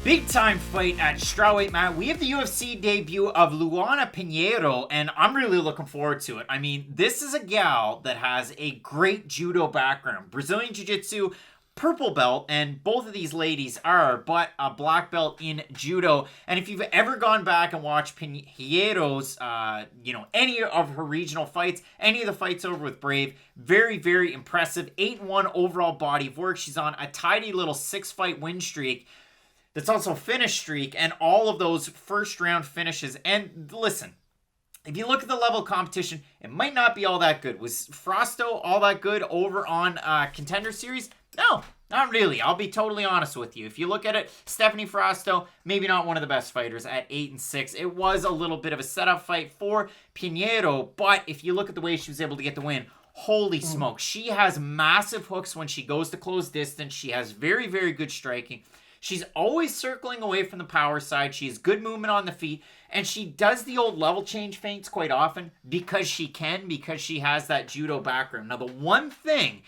Big time fight at strawweight, Matt. We have the UFC debut of Luana Pinheiro, and I'm really looking forward to it. I mean, this is a gal that has a great judo background. Brazilian Jiu-Jitsu, purple belt, and both of these ladies are, but a black belt in judo. And if you've ever gone back and watched Pinheiro's, any of her regional fights, any of the fights over with Brave, very, very impressive. 8-1 overall body of work. She's on a tidy little 6-fight win streak. That's also a finish streak, and all of those first round finishes. And listen, if you look at the level of competition, it might not be all that good. Was Frosto all that good over on Contender Series? No, not really. I'll be totally honest with you. If you look at it, Stephanie Frosto, maybe not one of the best fighters at 8-6. It was a little bit of a setup fight for Pinheiro, but if you look at the way she was able to get the win, holy smoke. She has massive hooks when she goes to close distance. She has very, very good striking. She's always circling away from the power side. She has good movement on the feet. And she does the old level change feints quite often because she has that judo background. Now, the one thing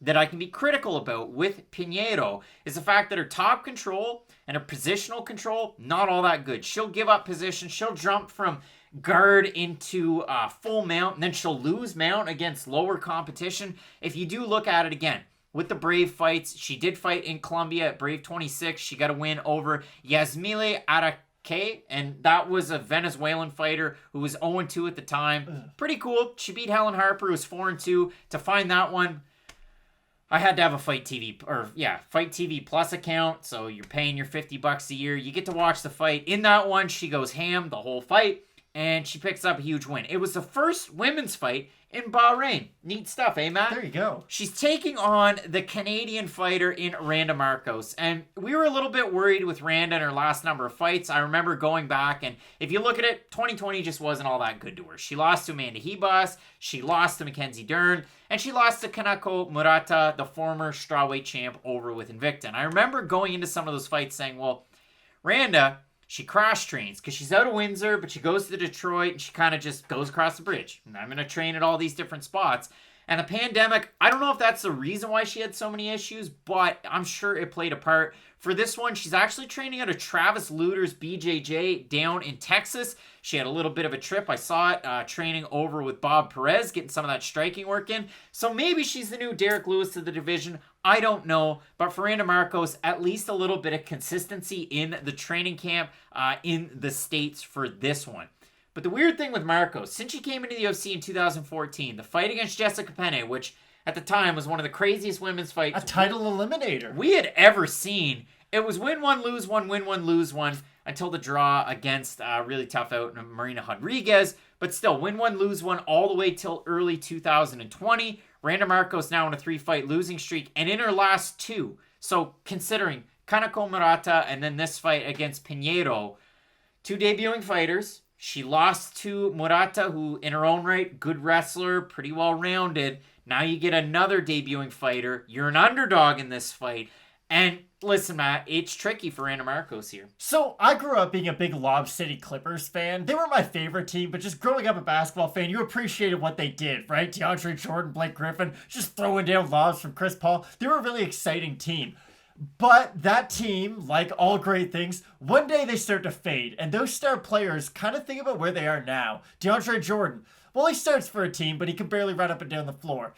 that I can be critical about with Pinheiro is the fact that her top control and her positional control, not all that good. She'll give up position. She'll jump from guard into full mount, and then she'll lose mount against lower competition. If you do look at it again, with the Brave fights, she did fight in Colombia at Brave 26. She got a win over Yasmile Arake, and that was a Venezuelan fighter who was 0-2 at the time. Pretty cool. She beat Helen Harper, who was 4-2. To find that one, I had to have a Fight TV Plus account, so you're paying your $50 a year. You get to watch the fight. In that one, she goes ham the whole fight, and she picks up a huge win. It was the first women's fight in Bahrain. Neat stuff, eh, Matt? There you go. She's taking on the Canadian fighter in Randa Markos. And we were a little bit worried with Randa in her last number of fights. I remember going back, and if you look at it, 2020 just wasn't all that good to her. She lost to Amanda Hebas, she lost to Mackenzie Dern, and she lost to Kanako Murata, the former strawweight champ, over with Invicta. And I remember going into some of those fights saying, well, Randa, she cross trains because she's out of Windsor, but she goes to Detroit and she kind of just goes across the bridge. And I'm going to train at all these different spots. And the pandemic, I don't know if that's the reason why she had so many issues, but I'm sure it played a part. For this one, she's actually training out of Travis Luter's BJJ down in Texas. She had a little bit of a trip. I saw it training over with Bob Perez, getting some of that striking work in. So maybe she's the new Derek Lewis to the division. I don't know. But for Randa Markos, at least a little bit of consistency in the training camp in the States for this one. But the weird thing with Markos, since she came into the UFC in 2014, the fight against Jessica Penne, which at the time was one of the craziest women's fights. A title eliminator. We had ever seen. It was win one, lose one, win one, lose one, until the draw against really tough out Marina Rodriguez. But still, win one, lose one, all the way till early 2020. Randa Markos now on a 3-fight losing streak, and in her last 2. So considering Kanako Murata and then this fight against Pinheiro, 2 debuting fighters. She lost to Murata, who in her own right, good wrestler, pretty well-rounded. Now you get another debuting fighter. You're an underdog in this fight. And listen, Matt, it's tricky for Randa Markos here. So I grew up being a big Lob City Clippers fan. They were my favorite team, but just growing up a basketball fan, you appreciated what they did, right? DeAndre Jordan, Blake Griffin, just throwing down lobs from Chris Paul. They were a really exciting team. But that team, like all great things, one day they start to fade. And those star players kind of think about where they are now. DeAndre Jordan, well, he starts for a team, but he can barely run up and down the floor.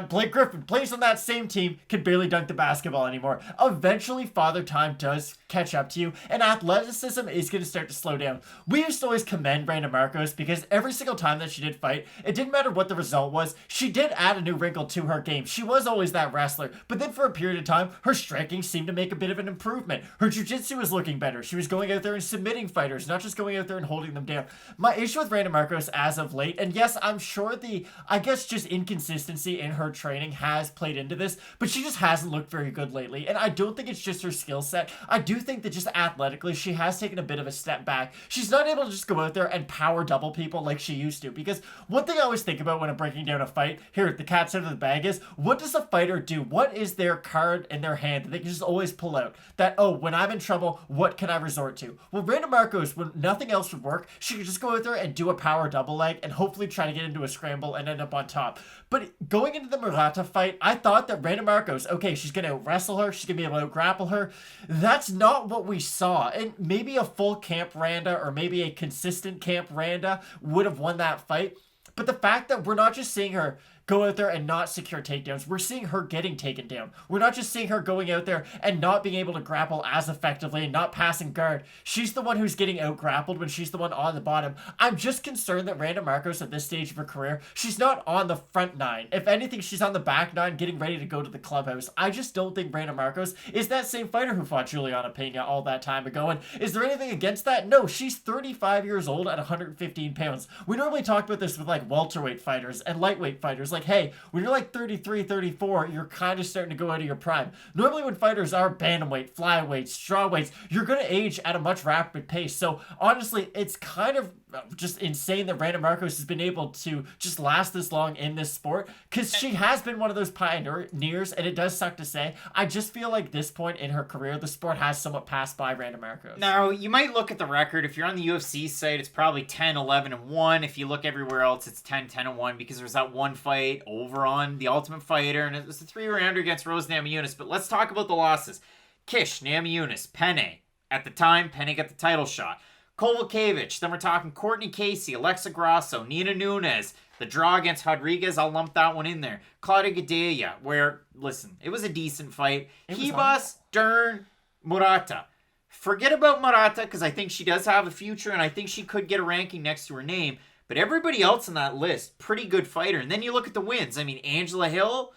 Blake Griffin plays on that same team, can barely dunk the basketball anymore. Eventually, Father Time does catch up to you, and athleticism is going to start to slow down. We used to always commend Randa Markos because every single time that she did fight, it didn't matter what the result was, she did add a new wrinkle to her game. She was always that wrestler, but then for a period of time, her striking seemed to make a bit of an improvement. Her jiu-jitsu was looking better. She was going out there and submitting fighters, not just going out there and holding them down. My issue with Randa Markos as of late, and yes, I'm sure just inconsistency in her training has played into this, but she just hasn't looked very good lately, and I don't think it's just her skill set. I do think that just athletically, she has taken a bit of a step back. She's not able to just go out there and power double people like she used to, because one thing I always think about when I'm breaking down a fight, here, the cat's out of the bag, is what does a fighter do? What is their card in their hand that they can just always pull out? That, oh, when I'm in trouble, what can I resort to? Well, Randa Markos, when nothing else would work, she could just go out there and do a power double leg and hopefully try to get into a scramble and end up on top. But going going into the Murata fight, I thought that Randa Markos, okay, she's going to wrestle her, she's going to be able to grapple her. That's not what we saw. And maybe a full camp Randa or maybe a consistent camp Randa would have won that fight. But the fact that we're not just seeing her go out there and not secure takedowns. We're seeing her getting taken down. We're not just seeing her going out there and not being able to grapple as effectively and not passing guard. She's the one who's getting out grappled when she's the one on the bottom. I'm just concerned that Randa Markos at this stage of her career, she's not on the front nine. If anything, she's on the back nine getting ready to go to the clubhouse. I just don't think Randa Markos is that same fighter who fought Juliana Pena all that time ago. And is there anything against that? No, she's 35 years old at 115 pounds. We normally talk about this with like welterweight fighters and lightweight fighters. Like, hey, when you're like 33, 34, you're kind of starting to go out of your prime. Normally when fighters are bantamweight, flyweights, strawweights, you're going to age at a much rapid pace. So honestly, it's kind of just insane that Randa Markos has been able to just last this long in this sport, because she has been one of those pioneers, and it does suck to say. I just feel like this point in her career, the sport has somewhat passed by Randa Markos. Now, you might look at the record. If you're on the UFC site, it's probably 10-11-1. If you look everywhere else, it's 10-10-1, because there was that one fight over on The Ultimate Fighter, and it was a 3-rounder against Rose Namajunas. But let's talk about the losses. Kish, Namajunas, Penne. At the time, Penne got the title shot. Kovalevich, then we're talking Courtney Casey, Alexa Grasso, Nina Nunes, the draw against Rodriguez, I'll lump that one in there. Claudia Gadelha, where, listen, it was a decent fight. Hibas, Dern, Murata. Forget about Murata, because I think she does have a future, and I think she could get a ranking next to her name. But everybody else on that list, pretty good fighter. And then you look at the wins. I mean, Angela Hill,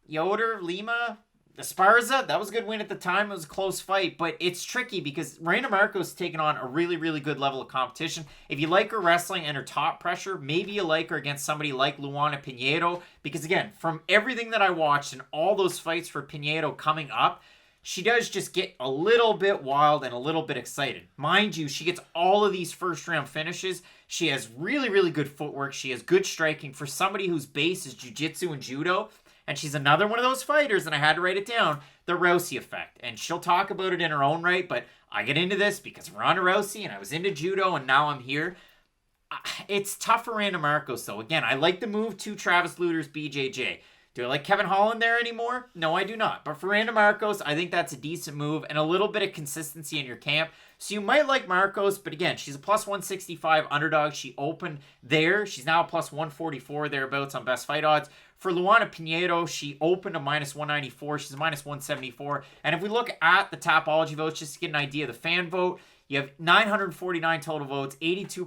Yoder, Lima, Esparza, that was a good win at the time. It was a close fight, but it's tricky because Randa Markos is taking on a really, really good level of competition. If you like her wrestling and her top pressure, maybe you like her against somebody like Luana Pinheiro, because again, from everything that I watched and all those fights for Pinheiro coming up, she does just get a little bit wild and a little bit excited. Mind you, she gets all of these first-round finishes. She has really, really good footwork. She has good striking for somebody whose base is jiu-jitsu and judo. And she's another one of those fighters, and I had to write it down, the Rousey effect. And she'll talk about it in her own right, but I get into this because Ronda Rousey, and I was into judo, and now I'm here. It's tough for Randa Markos, though. Again, I like the move to Travis Luter's BJJ. Do I like Kevin Holland there anymore? No, I do not. But for Randa Markos, I think that's a decent move and a little bit of consistency in your camp. So you might like Markos, but again, she's a plus 165 underdog. She opened there. She's now a plus 144 thereabouts on best fight odds. For Luana Pinheiro, she opened a minus 194. She's a minus 174. And if we look at the Tapology votes, just to get an idea of the fan vote, you have 949 total votes, 82%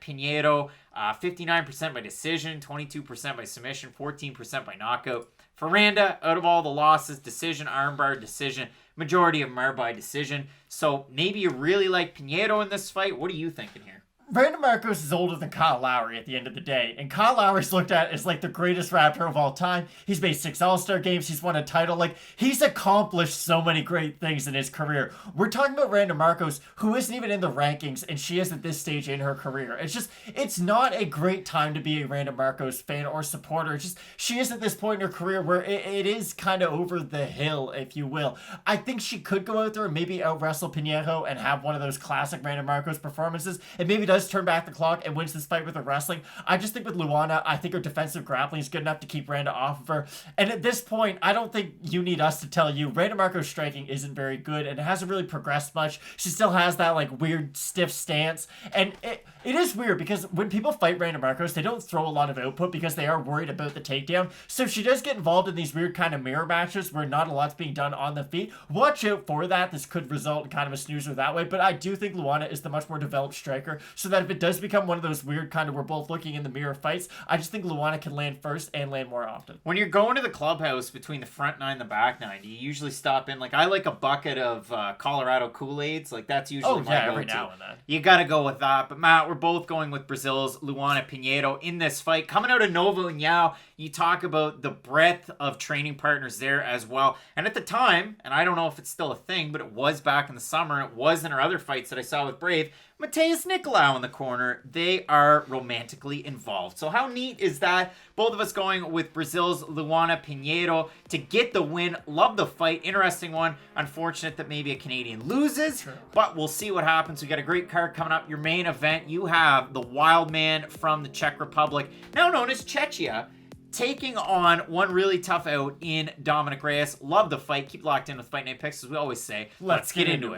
Pinheiro, 59% by decision, 22% by submission, 14% by knockout. For Randa, out of all the losses, decision, armbar, decision, majority of them are by decision. So maybe you really like Pinheiro in this fight. What are you thinking here? Randa Markos is older than Kyle Lowry at the end of the day, and Kyle Lowry's looked at as like the greatest rapper of all time. He's made 6 All-Star games, he's won a title, like he's accomplished so many great things in his career. We're talking about Randa Markos, who isn't even in the rankings, and she is at this stage in her career. It's not a great time to be a Randa Markos fan or supporter. It's just, she is at this point in her career where it is kind of over the hill, if you will. I think she could go out there and maybe out-wrestle Pinheiro and have one of those classic Randa Markos performances, and maybe does turn back the clock and wins this fight with her wrestling. I just think with Luana, I think her defensive grappling is good enough to keep Randa off of her. And at this point, I don't think you need us to tell you Randa Markos' striking isn't very good and it hasn't really progressed much. She still has that like weird stiff stance. And it is weird because when people fight Randa Markos, they don't throw a lot of output because they are worried about the takedown. So if she does get involved in these weird kind of mirror matches where not a lot's being done on the feet, watch out for that. This could result in kind of a snoozer that way. But I do think Luana is the much more developed striker, so that if it does become one of those weird kind of we're both looking in the mirror fights, I just think Luana can land first and land more often. When you're going to the clubhouse between the front nine and the back nine, do you usually stop in? Like, I like a bucket of Colorado Kool-Aids. Like, that's usually my go-to. Every now and then. You got to go with that. But, Matt, we're both going with Brazil's Luana Pinheiro in this fight. Coming out of Nova União, you talk about the breadth of training partners there as well. And at the time, and I don't know if it's still a thing, but it was back in the summer, it was in our other fights that I saw with Brave, Mateus Nicolau in the corner. They are romantically involved. So how neat is that? Both of us going with Brazil's Luana Pinheiro to get the win. Love the fight. Interesting one. Unfortunate that maybe a Canadian loses, but we'll see what happens. We got a great card coming up. Your main event, you have the wild man from the Czech Republic, now known as Czechia, taking on one really tough out in Dominic Reyes. Love the fight. Keep locked in with Fight Night Picks, as we always say. Let's get into it.